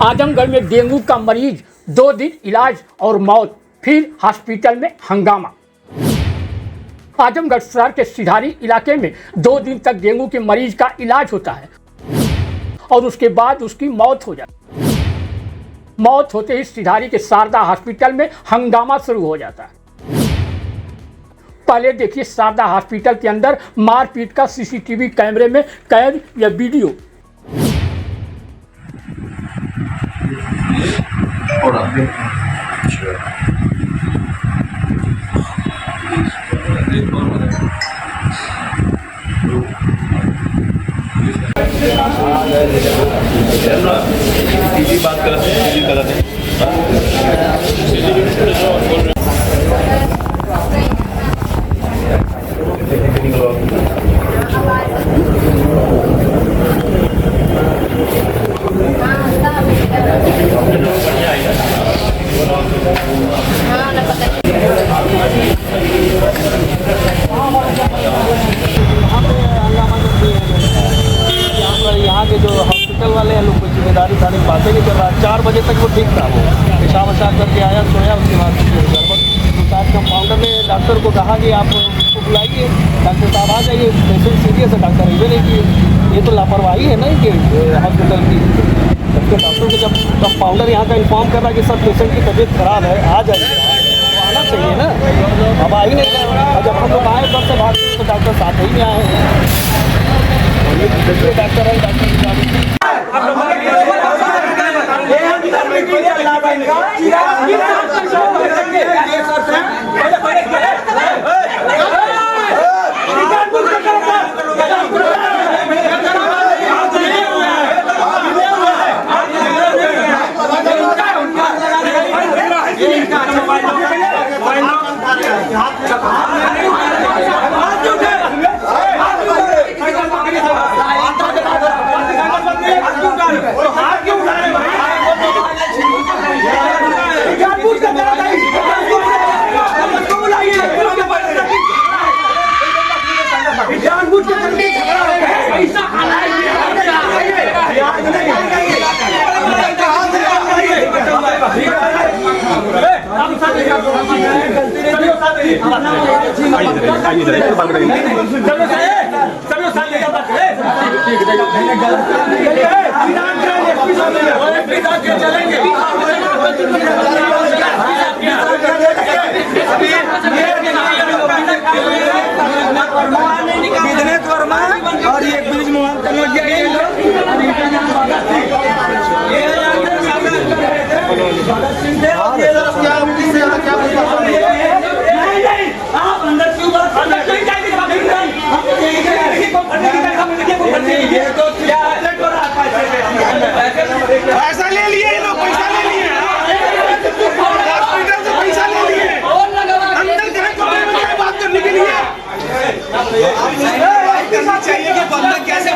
आजमगढ़ में डेंगू का मरीज 2 दिन इलाज और मौत, फिर हॉस्पिटल में हंगामा। आजमगढ़ शहर के सिधारी इलाके में 2 दिन तक डेंगू के मरीज का इलाज होता है और उसके बाद उसकी मौत हो जाती है। मौत होते ही सिधारी के शारदा हॉस्पिटल में हंगामा शुरू हो जाता है। पहले देखिए शारदा हॉस्पिटल के अंदर मारपीट का सीसीटीवी कैमरे में कैद या वीडियो। बात करते यहाँ के जो हॉस्पिटल वाले हैं लोग को जिम्मेदारी उठाने की बातें नहीं कर रहा। 4 बजे तक वो ठीक था, वो पेशाब वशाब करके आया, सोया, उसके बाद गड़बड़। तो साथ कंपाउंडर ने डॉक्टर को कहा कि आप उसको बुलाइए, डॉक्टर साहब आ जाइए, पेशेंट सीरियस है, डॉक्टर ये नहीं कि ये तो लापरवाही है ना कि हॉस्पिटल की। जबकि डॉक्टर को जब कंपाउंडर यहाँ का इन्फॉर्म कर रहा है कि सब पेशेंट की तबीयत खराब है, आ जाइए, तो आना चाहिए ना। अब आ ही नहीं रहा। और जब हम लोग आए घर से भागते तो डॉक्टर साथ ही में आए। डॉक्टर है, डॉक्टर और ये ब्रिज पैसा ले लिए लोग, पैसा ले लिए, हॉस्पिटल से पैसा ले लिए, अंदर जाए बात करने के लिए चाहिए कि बंदा कैसे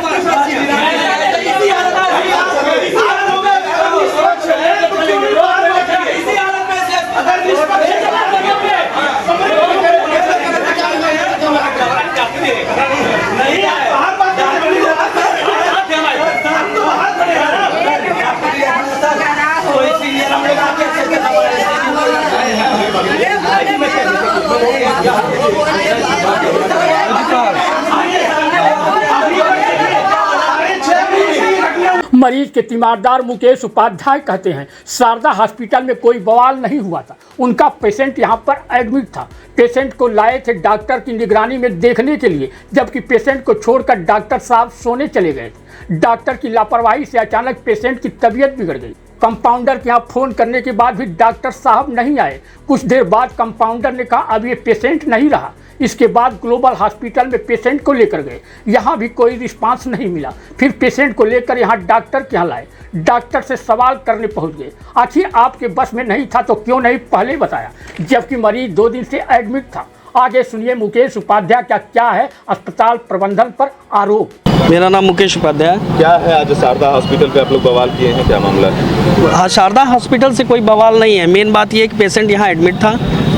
मरीज के तीमारदार मुकेश उपाध्याय कहते हैं शारदा हॉस्पिटल में कोई बवाल नहीं हुआ था। उनका पेशेंट यहां पर एडमिट था। पेशेंट को लाए थे डॉक्टर की निगरानी में देखने के लिए, जबकि पेशेंट को छोड़कर डॉक्टर साहब सोने चले गए थे। डॉक्टर की लापरवाही से अचानक पेशेंट की तबीयत बिगड़ गई। कंपाउंडर के यहाँ फ़ोन करने के बाद भी डॉक्टर साहब नहीं आए। कुछ देर बाद कंपाउंडर ने कहा अब ये पेशेंट नहीं रहा। इसके बाद ग्लोबल हॉस्पिटल में पेशेंट को लेकर गए, यहाँ भी कोई रिस्पांस नहीं मिला। फिर पेशेंट को लेकर यहाँ डॉक्टर के यहाँ लाए। डॉक्टर से सवाल करने पहुँच गए, आखिर आपके बस में नहीं था तो क्यों नहीं पहले बताया, जबकि मरीज 2 दिन से एडमिट था। आगे सुनिए मुकेश उपाध्याय का क्या है अस्पताल प्रबंधन पर आरोप। मेरा नाम मुकेश उपाध्याय। क्या है आज शारदा हॉस्पिटल पे आप लोग बवाल किए हैं, क्या मामला है? हाँ, शारदा हॉस्पिटल से कोई बवाल नहीं है। मेन बात ये है कि पेशेंट यहाँ एडमिट था।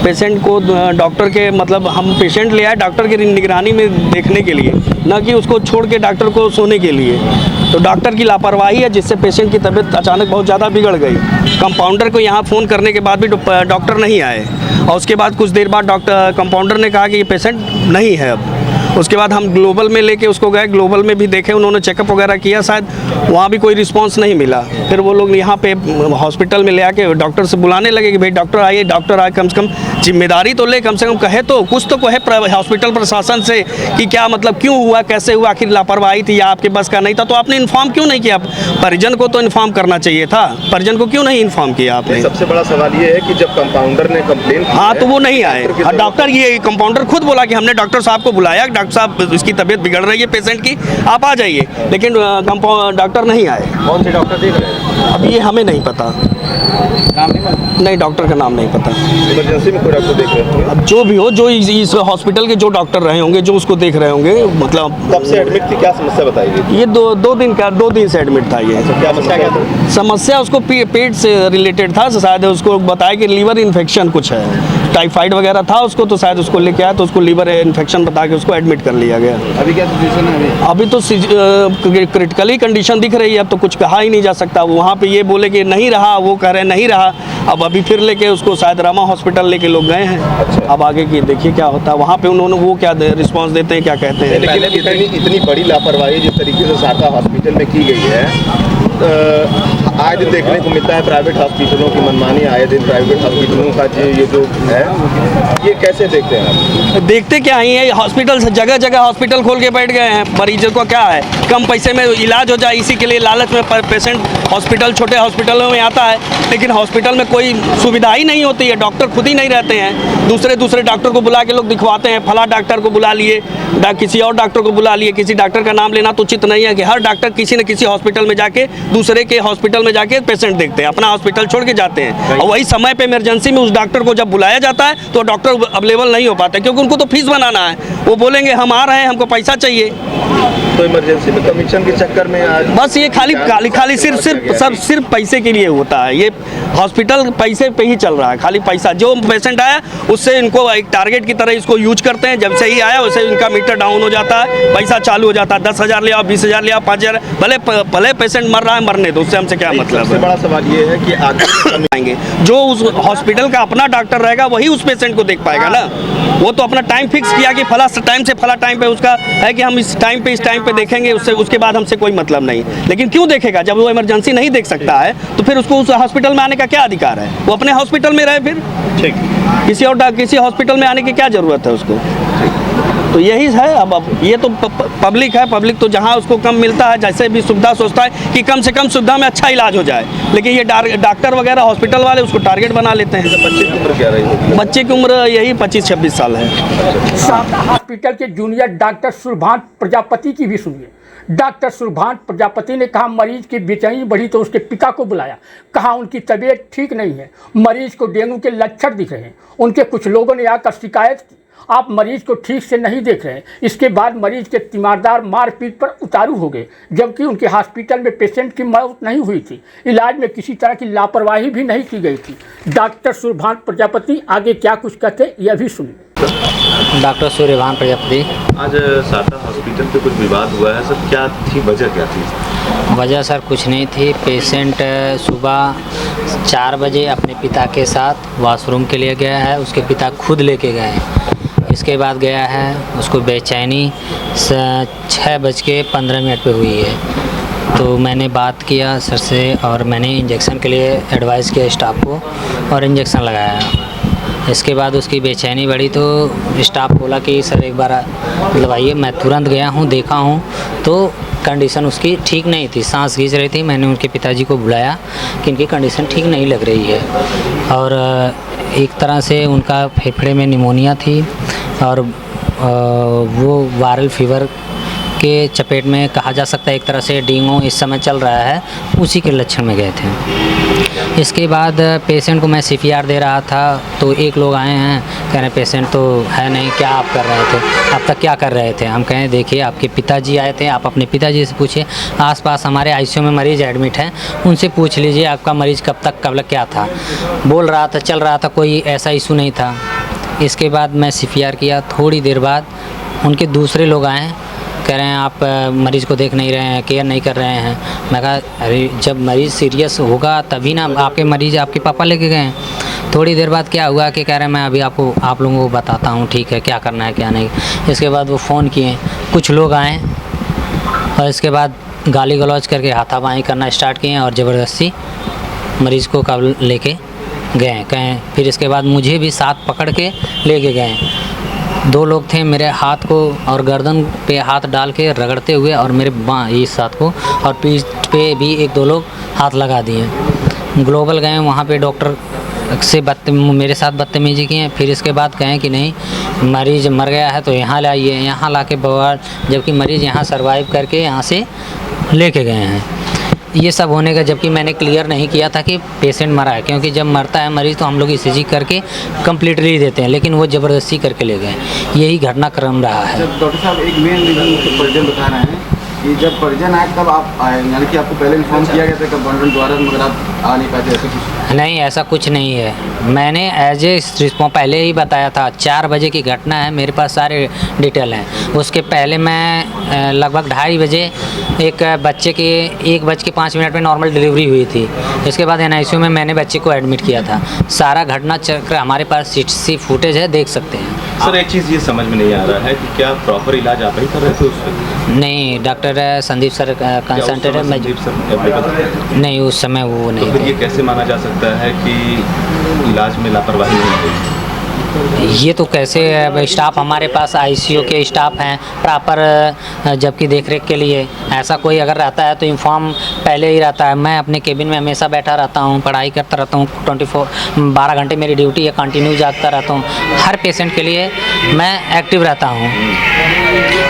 पेशेंट को डॉक्टर के मतलब हम पेशेंट ले आए डॉक्टर की निगरानी में देखने के लिए, न कि उसको छोड़ के डॉक्टर को सोने के लिए। तो डॉक्टर की लापरवाही है जिससे पेशेंट की तबीयत अचानक बहुत ज़्यादा बिगड़ गई। कंपाउंडर को यहाँ फ़ोन करने के बाद भी डॉक्टर नहीं आए और उसके बाद कुछ देर बाद कंपाउंडर ने कहा कि ये पेशेंट नहीं है अब। उसके बाद हम ग्लोबल में लेके उसको गए, ग्लोबल में भी देखे, उन्होंने चेकअप वगैरह किया, शायद वहाँ भी कोई रिस्पांस नहीं मिला। फिर वो लोग यहाँ पे हॉस्पिटल में ले आके डॉक्टर से बुलाने लगे कि भाई डॉक्टर आइए, डॉक्टर आए, कम से कम जिम्मेदारी तो ले, कम से कम कहे तो कुछ तो कहे हॉस्पिटल प्रशासन से कि क्या मतलब क्यों हुआ, कैसे हुआ, आखिर लापरवाही थी या आपके बस का नहीं था, तो आपने इन्फॉर्म क्यों नहीं किया? परिजन को तो इन्फॉर्म करना चाहिए था, परिजन को क्यों नहीं इन्फॉर्म किया आपने? सबसे बड़ा सवाल ये है कि जब कंपाउंडर ने कंप्लेन की, हाँ, तो वो नहीं आए। डॉक्टर ये कंपाउंडर खुद बोला कि हमने डॉक्टर साहब को बुलाया, डॉक्टर साहब इसकी तबीयत बिगड़ रही है पेशेंट की, आप आ जाइए, लेकिन डॉक्टर नहीं आए। कौन से डॉक्टर देख रहे हैं? अब ये हमें नहीं पता, नाम नहीं पता? नहीं, डॉक्टर का नाम नहीं पता। इमरजेंसी में कोई डॉक्टर देख रहे होंगे? अब जो भी हो, जो इस हॉस्पिटल के जो डॉक्टर रहे होंगे, जो उसको देख रहे होंगे, मतलब कब से एडमिट थी, क्या समस्या बताई गई? ये दो दिन से एडमिट था। ये क्या समस्या क्या था? समस्या उसको पेट से रिलेटेड था, शायद उसको बताया कि लीवर इन्फेक्शन कुछ है, टाइफाइड वगैरह था उसको, तो शायद उसको लेके आया तो उसको लीवर इन्फेक्शन बता के उसको एडमिट कर लिया गया। अभी क्या सिचुएशन है? अभी तो क्रिटिकली कंडीशन दिख रही है, अब तो कुछ कहा ही नहीं जा सकता। वहाँ पे ये बोले कि नहीं रहा, वो कह रहे नहीं रहा, अब अभी फिर लेके उसको शायद रमा हॉस्पिटल लेके लोग गए हैं। अच्छा। अब आगे की देखिए क्या होता है, वहाँ पे उन्होंने वो क्या रिस्पांस देते हैं, क्या कहते हैं। लेकिन इतनी बड़ी लापरवाही जिस तरीके से शारदा हॉस्पिटल में की गई है, आए दिन देखने को मिलता है प्राइवेट हॉस्पिटलों की मनमानी, आए दिन प्राइवेट हॉस्पिटलों का ये जो है, ये कैसे देखते हैं आप? देखते क्या ही है, हॉस्पिटल से जगह जगह हॉस्पिटल खोल के बैठ गए हैं। मरीजों को क्या है, कम पैसे में इलाज हो जाए, इसी के लिए लालच में पेशेंट हॉस्पिटल, छोटे हॉस्पिटलों में आता है, लेकिन हॉस्पिटल में कोई सुविधा ही नहीं होती है, डॉक्टर खुद ही नहीं रहते हैं, दूसरे डॉक्टर को बुला के लोग दिखवाते हैं। फला डॉक्टर को बुला लिए, किसी और डॉक्टर को बुला लिए, किसी डॉक्टर का नाम लेना तो उचित नहीं है कि हर डॉक्टर किसी न किसी हॉस्पिटल में जाके दूसरे के हॉस्पिटल में जाके पेशेंट देखते हैं, अपना हॉस्पिटल छोड़ के जाते हैं, और वही समय पे इमरजेंसी में उस डॉक्टर को जब बुलाया जाता है तो डॉक्टर अवेलेबल नहीं हो पाते, क्योंकि उनको तो फीस बनाना है। वो बोलेंगे हम आ रहे हैं, हमको पैसा चाहिए, तो इमरजेंसी में कमीशन के चक्कर में आज बस ये खाली सिर्फ पैसे के लिए होता है। ये हॉस्पिटल पैसे पे ही चल रहा है, खाली पैसा। जो पेशेंट आया उससे इनको एक टारगेट की तरह इसको यूज करते हैं, जब से ही आया वैसे इनका मीटर डाउन हो जाता है, पैसा चालू हो जाता है, 10,000 ले आओ, 20,000 ले आओ, 5,000, भले पेशेंट मर रहा है, मरने दो, उससे हमसे क्या मतलब। सबसे बड़ा सवाल ये है कि आगे जो उस हॉस्पिटल का अपना डॉक्टर रहेगा वही उस पेशेंट को देख पाएगा ना। वो तो अपना टाइम फिक्स किया कि फला टाइम से फला टाइम पे उसका है कि हम इस टाइम पे देखेंगे, उसके बाद हमसे कोई मतलब नहीं। लेकिन क्यों देखेगा जब वो इमरजेंसी नहीं देख सकता है, तो फिर उसको उस हॉस्पिटल में आने का क्या अधिकार है? वो अपने हॉस्पिटल में रहे, फिर ठीक, किसी हॉस्पिटल में आने की क्या ज़रूरत है उसको? तो यही है। अब ये तो पब्लिक है, पब्लिक तो जहाँ उसको कम मिलता है, जैसे भी सुविधा सोचता है कि कम से कम सुविधा में अच्छा इलाज हो जाए, लेकिन ये डॉक्टर वगैरह हॉस्पिटल वाले उसको टारगेट बना लेते हैं। बच्चे की उम्र क्या रही होगी? बच्चे की उम्र यही 25-26 साल है। शारदा हॉस्पिटल के जूनियर डॉक्टर सुरभान प्रजापति की भी सुनिए। डॉक्टर सुरभान प्रजापति ने कहा मरीज की बेचैनी बढ़ी तो उसके पिता को बुलाया, कहा उनकी तबीयत ठीक नहीं है, मरीज को डेंगू के लक्षण दिख रहे हैं। उनके कुछ लोगों ने आकर शिकायत की, आप मरीज को ठीक से नहीं देख रहे हैं। इसके बाद मरीज के तीमारदार मारपीट पर उतारू हो गए, जबकि उनके हॉस्पिटल में पेशेंट की मौत नहीं हुई थी, इलाज में किसी तरह की लापरवाही भी नहीं की गई थी। डॉक्टर सुरभान प्रजापति आगे क्या कुछ कहते यह भी सुनिए। डॉक्टर सूर्यभान प्रजापति। आज शारदा हॉस्पिटल पे कुछ विवाद हुआ है सर, क्या थी वजह, क्या थी? वजह सर कुछ नहीं थी। पेशेंट सुबह 4 बजे अपने पिता के साथ वॉशरूम के लिए गया है, उसके पिता खुद लेके गए हैं। इसके बाद गया है, उसको बेचैनी 6:15 पे हुई है। तो मैंने बात किया सर से और मैंने इंजेक्शन के लिए एडवाइस किया स्टाफ को और इंजेक्शन लगाया। इसके बाद उसकी बेचैनी बढ़ी तो स्टाफ बोला कि सर एक बार मतलब आइए। मैं तुरंत गया हूँ, देखा हूँ तो कंडीशन उसकी ठीक नहीं थी, सांस खींच रही थी। मैंने उनके पिताजी को बुलाया कि इनकी कंडीशन ठीक नहीं लग रही है और एक तरह से उनका फेफड़े में निमोनिया थी और वो वायरल फीवर के चपेट में कहा जा सकता है, एक तरह से डेंगू इस समय चल रहा है, उसी के लक्षण में गए थे। इसके बाद पेशेंट को मैं CPR दे रहा था तो एक लोग आए हैं, कह रहे पेशेंट तो है नहीं, क्या आप कर रहे थे, अब तक क्या कर रहे थे? हम कहें देखिए आपके पिताजी आए थे, आप अपने पिताजी से पूछिए, आसपास हमारे ICU में मरीज़ एडमिट हैं, उनसे पूछ लीजिए आपका मरीज़ कब तक क्या था। बोल रहा था, चल रहा था, कोई ऐसा इशू नहीं था। इसके बाद मैं CPR किया। थोड़ी देर बाद उनके दूसरे लोग आए, कह रहे हैं आप मरीज़ को देख नहीं रहे हैं, केयर नहीं कर रहे हैं। मैं कहा अरे जब मरीज़ सीरियस होगा तभी ना, आपके मरीज़ आपके पापा लेके गए हैं। थोड़ी देर बाद क्या हुआ कि कह रहे हैं मैं अभी आप लोगों को बताता हूँ, ठीक है क्या करना है क्या नहीं। इसके बाद वो फ़ोन किए, कुछ लोग आए और इसके बाद गाली गलौज करके हाथापाई करना स्टार्ट किए और ज़बरदस्ती मरीज़ को कब लेके गए कहें। फिर इसके बाद मुझे भी साथ पकड़ के लेके गए। 2 लोग थे, मेरे हाथ को और गर्दन पे हाथ डाल के रगड़ते हुए और मेरे बाँ इस हाथ को और पीठ पे भी 1-2 लोग हाथ लगा दिए। ग्लोबल गए, वहाँ पे डॉक्टर से मेरे साथ बदतमीजी की हैं। फिर इसके बाद कहें कि नहीं मरीज़ मर गया है तो यहाँ लाइए, यहाँ ला के बवाल, जबकि मरीज़ यहाँ सर्वाइव करके यहाँ से लेके गए हैं। ये सब होने का जबकि मैंने क्लियर नहीं किया था कि पेशेंट मरा है, क्योंकि जब मरता है मरीज़ तो हम लोग ECG करके कम्प्लीटली देते हैं, लेकिन वो ज़बरदस्ती करके ले गए। यही घटनाक्रम रहा है। जब डॉक्टर साहब एक मेन रीज़न परिजन बता रहे हैं कि जब परिजन आए तब आप आए, यानी कि आपको पहले इन्फॉर्म किया गया था कंपाउंडर द्वारा, मगर आप आ नहीं पाए थे, ऐसा कुछ? नहीं, ऐसा कुछ नहीं है। मैंने एज ए रिस्पॉन्स पहले ही बताया था। 4 बजे की घटना है, मेरे पास सारे डिटेल हैं। उसके पहले मैं लगभग 2:30 बजे एक बच्चे की 1:05 पे नॉर्मल डिलीवरी हुई थी। इसके बाद NICU में मैंने बच्चे को एडमिट किया था। सारा घटना चक्र हमारे पास CCTV फुटेज है, देख सकते हैं। सर एक चीज़ ये समझ में नहीं आ रहा है कि क्या प्रॉपर इलाज आप ही कर रहे थे उस वक्त? नहीं, डॉक्टर संदीप सर कंसल्टेंट है। मैं नहीं, उस समय वो नहीं तो फिर ये कैसे माना जा सकता है कि इलाज में लापरवाही नहीं हुई? ये तो कैसे स्टाफ हमारे पास ICU के स्टाफ हैं प्रॉपर, जबकि देखरेख के लिए ऐसा कोई अगर रहता है तो इन्फॉर्म पहले ही रहता है। मैं अपने केबिन में हमेशा बैठा रहता हूँ, पढ़ाई करता रहता हूँ, 12 घंटे मेरी ड्यूटी है, कंटिन्यू जागता रहता हूँ। हर पेशेंट के लिए मैं एक्टिव रहता हूँ।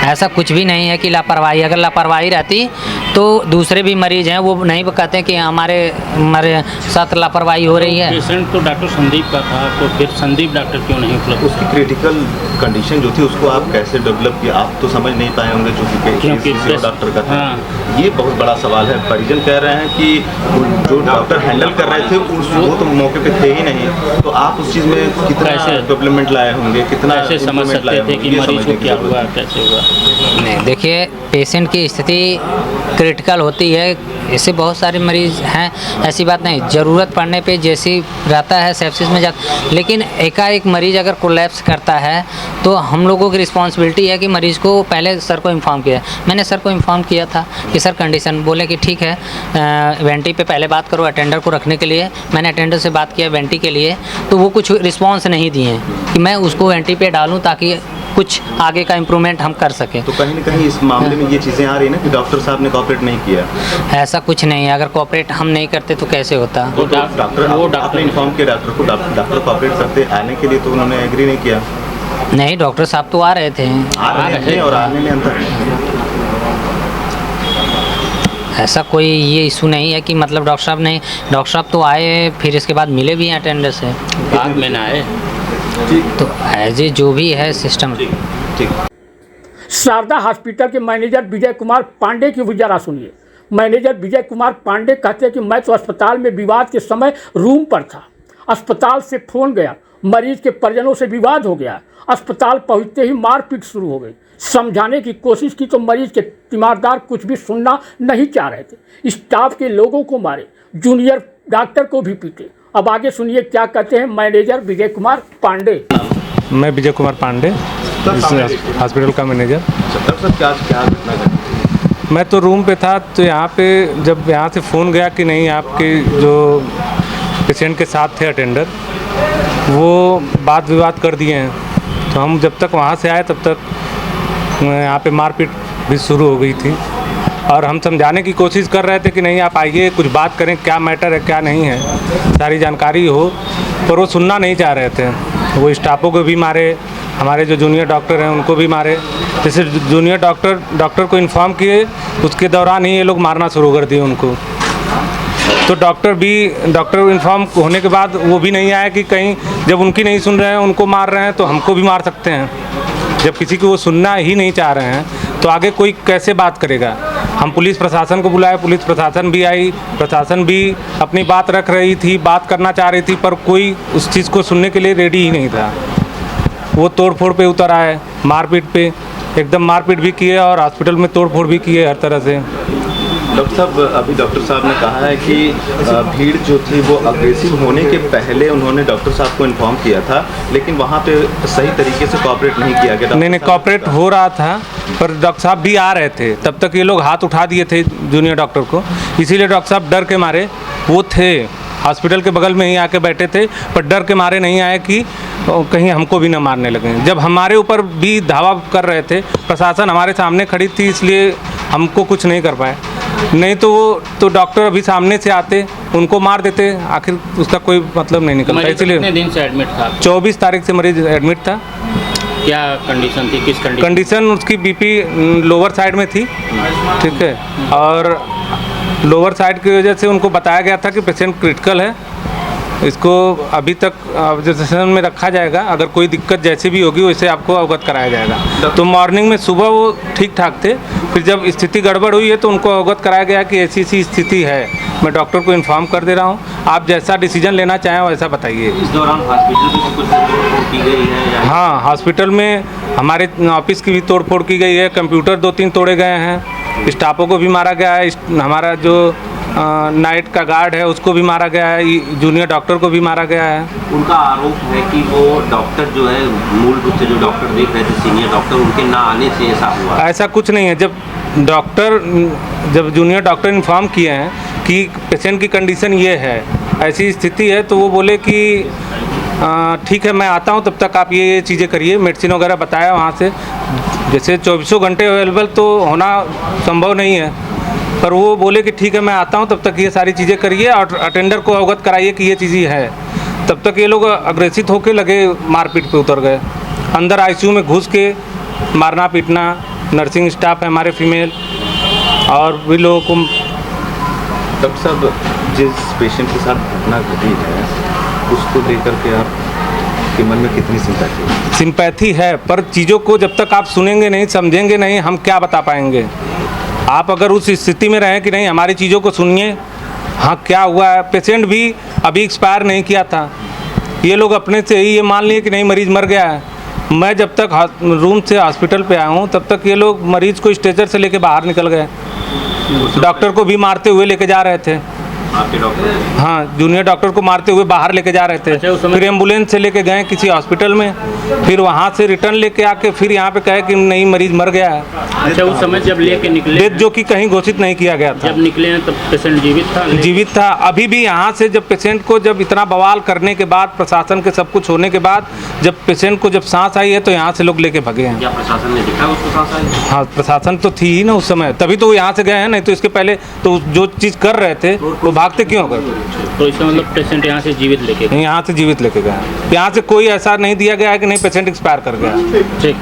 ऐसा कुछ भी नहीं है कि लापरवाही, अगर लापरवाही रहती तो दूसरे भी मरीज़ हैं वो नहीं कहते कि हमारे साथ लापरवाही हो रही है। पेशेंट तो डॉक्टर संदीप का था, तो फिर संदीप डॉक्टर क्यों नहीं उपलब्ध? उसकी क्रिटिकल कंडीशन जो थी उसको आप कैसे डेवलप किया? आप तो समझ नहीं पाए होंगे क्योंकि डॉक्टर का था। हाँ। ये बहुत बड़ा सवाल है। परिजन कह रहे हैं कि जो डॉक्टर हैंडल कर रहे थे वो तो मौके पे थे ही नहीं, तो आप उस चीज़ में कितना डेवलपमेंट लाए होंगे, कितना कैसे समझ सकते थे कि मरीज को क्या हुआ, कैसे हुआ? नहीं, देखिए पेशेंट की स्थिति क्रिटिकल होती है। ऐसे बहुत सारे मरीज़ हैं, ऐसी बात नहीं, ज़रूरत पड़ने पे जैसी रहता है सेप्सिस में जाता, लेकिन एकाएक मरीज़ अगर कोलैप्स करता है तो हम लोगों की रिस्पॉन्सिबिलिटी है कि मरीज़ को पहले सर को इन्फॉर्म किया। मैंने सर को इन्फॉर्म किया था कि सर कंडीशन, बोले कि ठीक है वेंटी पे पहले बात करो अटेंडर को रखने के लिए। मैंने अटेंडर से बात किया वेंटी के लिए, तो वो कुछ रिस्पॉन्स नहीं दिए कि मैं उसको वेंटी पे डालूँ ताकि कुछ आगे का इम्प्रूवमेंट हम कर सकें। तो कहीं ना कहीं इस मामले में ये चीज़ें आ रही ना कि डॉक्टर साहब ने कोऑपरेट नहीं किया। ऐसा कुछ नहीं है, अगर कोऑपरेट हम नहीं करते तो कैसे होता? वो डॉक्टर आपने इन्फॉर्म किया डॉक्टर को, डॉक्टर कोऑपरेट करते आने के लिए, तो उन्होंने एग्री नहीं किया। नहीं, डॉक्टर साहब तो आ रहे थे। आ रहे थे और आने में अंतर है। ऐसा कोई ये इशू नहीं है कि मतलब डॉक्टर साहब तो आए, फिर इसके बाद मिले भी हैं अटेंडर से, बाद में ना आए। तो एज ए जो भी है सिस्टम। ठीक। शारदा हॉस्पिटल के मैनेजर विजय कुमार पांडे की गुजारा सुनिए। मैनेजर विजय कुमार पांडे कहते हैं कि मैं तो अस्पताल में विवाद के समय रूम पर था। अस्पताल से फ़ोन गया, मरीज के परिजनों से विवाद हो गया। अस्पताल पहुंचते ही मारपीट शुरू हो गई। समझाने की कोशिश की तो मरीज के तीमारदार कुछ भी सुनना नहीं चाह रहे थे। स्टाफ के लोगों को मारे, जूनियर डॉक्टर को भी पीटे। अब आगे सुनिए क्या कहते हैं मैनेजर विजय कुमार पांडे। मैं विजय कुमार पांडे, हॉस्पिटल का मैनेजर। सर क्या घटना घटी? मैं तो रूम पे था, तो यहाँ पे जब यहाँ से फ़ोन गया कि नहीं आपके जो पेशेंट के साथ थे अटेंडर, वो बात विवाद कर दिए हैं, तो हम जब तक वहाँ से आए तब तक यहाँ पे मारपीट भी शुरू हो गई थी। और हम समझाने की कोशिश कर रहे थे कि नहीं आप आइए, कुछ बात करें, क्या मैटर है क्या नहीं है, सारी जानकारी हो, पर वो सुनना नहीं चाह रहे थे। वो स्टाफों को भी मारे, हमारे जो जूनियर डॉक्टर हैं उनको भी मारे। जैसे जूनियर डॉक्टर को इन्फॉर्म किए, उसके दौरान ही ये लोग मारना शुरू कर दिए उनको। तो डॉक्टर इन्फॉर्म होने के बाद वो भी नहीं आया कि कहीं जब उनकी नहीं सुन रहे हैं, उनको मार रहे हैं, तो हमको भी मार सकते हैं। जब किसी को वो सुनना ही नहीं चाह रहे हैं तो आगे कोई कैसे बात करेगा? हम पुलिस प्रशासन को बुलाए, पुलिस प्रशासन भी आई, प्रशासन भी अपनी बात रख रही थी, बात करना चाह रही थी, पर कोई उस चीज़ को सुनने के लिए रेडी ही नहीं था। वो तोड़ फोड़ पे उतर आए, मारपीट पे, एकदम मारपीट भी किए और हॉस्पिटल में तोड़ फोड़ भी किए हर तरह से। डॉक्टर साहब, अभी डॉक्टर साहब ने कहा है कि भीड़ जो थी वो अग्रेसिव होने के पहले उन्होंने डॉक्टर साहब को इन्फॉर्म किया था, लेकिन वहाँ पे सही तरीके से कोऑपरेट नहीं किया गया। नहीं कोऑपरेट हो रहा था, पर डॉक्टर साहब भी आ रहे थे, तब तक ये लोग हाथ उठा दिए थे जूनियर डॉक्टर को, इसीलिए डॉक्टर साहब डर के मारे वो थे हॉस्पिटल के बगल में ही आके बैठे थे, पर डर के मारे नहीं आए कि कहीं हमको भी न मारने लगे। जब हमारे ऊपर भी धावा कर रहे थे, प्रशासन हमारे सामने खड़ी थी, इसलिए हमको कुछ नहीं कर पाए। नहीं तो वो तो डॉक्टर अभी सामने से आते, उनको मार देते, आखिर उसका कोई मतलब नहीं निकलता। इसलिए कितने दिन से एडमिट था? 24 तारीख से मरीज एडमिट था। क्या कंडीशन थी? किस कंडीशन उसकी बीपी लोअर साइड में थी, ठीक है, और लोअर साइड की वजह से उनको बताया गया था कि पेशेंट क्रिटिकल है, इसको अभी तक ऑब्जर्वेशन में रखा जाएगा, अगर कोई दिक्कत जैसी भी होगी वैसे आपको अवगत कराया जाएगा। तो मॉर्निंग में सुबह वो ठीक ठाक थे, फिर जब स्थिति गड़बड़ हुई है तो उनको अवगत कराया गया कि ऐसी ऐसी स्थिति है, मैं डॉक्टर को इन्फॉर्म कर दे रहा हूँ, आप जैसा डिसीजन लेना चाहें वैसा बताइए। इस दौरान हॉस्पिटल में कुछ तोड़ की गई है? हाँ, हॉस्पिटल में हमारे ऑफिस की भी तोड़ फोड़ की गई है, कंप्यूटर 2-3 तोड़े गए हैं, स्टाफों को भी मारा गया है, हमारा जो नाइट का गार्ड है उसको भी मारा गया है, जूनियर डॉक्टर को भी मारा गया है। उनका आरोप है कि वो डॉक्टर जो है मूल रूप से जो डॉक्टर देख रहे थे सीनियर डॉक्टर, उनके ना आने से ऐसा हुआ। ऐसा कुछ नहीं है। जब जूनियर डॉक्टर इन्फॉर्म किए हैं कि पेशेंट की कंडीशन ये है, ऐसी स्थिति है, तो वो बोले कि ठीक है मैं आता हूँ, तब तक आप ये चीज़ें करिए, मेडिसिन वगैरह बताया वहाँ से। जैसे 24 घंटे अवेलेबल तो होना संभव नहीं है, पर वो बोले कि ठीक है मैं आता हूँ, तब तक ये सारी चीज़ें करिए और अटेंडर को अवगत कराइए कि ये चीज़ें है। तब तक ये लोग अग्रेसिव होकर लगे, मारपीट पे उतर गए, अंदर आईसीयू में घुस के मारना पीटना, नर्सिंग स्टाफ है हमारे फीमेल और भी लोगों को। डॉक्टर साहब, जिस पेशेंट के साथ घटना घटी है उसको लेकर के आप के मन में कितनी सिंपैथी है, पर चीज़ों को जब तक आप सुनेंगे नहीं, समझेंगे नहीं, हम क्या बता पाएंगे। आप अगर उस स्थिति में रहें कि नहीं हमारी चीज़ों को सुनिए, हाँ क्या हुआ है, पेशेंट भी अभी एक्सपायर नहीं किया था, ये लोग अपने से ही ये मान लिए कि नहीं मरीज़ मर गया है। मैं जब तक रूम से हॉस्पिटल पे आया हूँ तब तक ये लोग मरीज़ को स्ट्रेचर से लेके बाहर निकल गए, डॉक्टर को भी मारते हुए लेके जा रहे थे। आपके डॉक्टर? हाँ, जूनियर डॉक्टर को मारते हुए बाहर लेके जा रहे थे। फिर एम्बुलेंस से लेके गए किसी हॉस्पिटल में, फिर वहाँ से रिटर्न लेके आके फिर यहाँ पे कहे कि नहीं मरीज मर गया है। अच्छा, उस समय जब लेके निकले, डेथ जो कि कहीं घोषित नहीं किया गया था। जब निकले हैं तब पेशेंट जीवित था? जीवित था। अभी भी यहाँ से जब पेशेंट को जब इतना बवाल करने के बाद, प्रशासन के सब कुछ होने के बाद, जब पेशेंट को जब सांस आई है तो यहाँ से लोग लेके भागे हैं। क्या प्रशासन ने देखा उसको सांस आई? हाँ, प्रशासन तो थी ही ना उस समय, तभी तो यहाँ से गए हैं, नहीं तो इसके पहले तो जो चीज़ कर रहे थे वो भागते क्यों कर। तो इसका मतलब पेशेंट यहाँ से जीवित लेके गए? यहाँ से जीवित लेके गए। यहाँ से कोई ऐसा नहीं दिया गया है कि नहीं पेशेंट एक्सपायर कर गया। ठीक।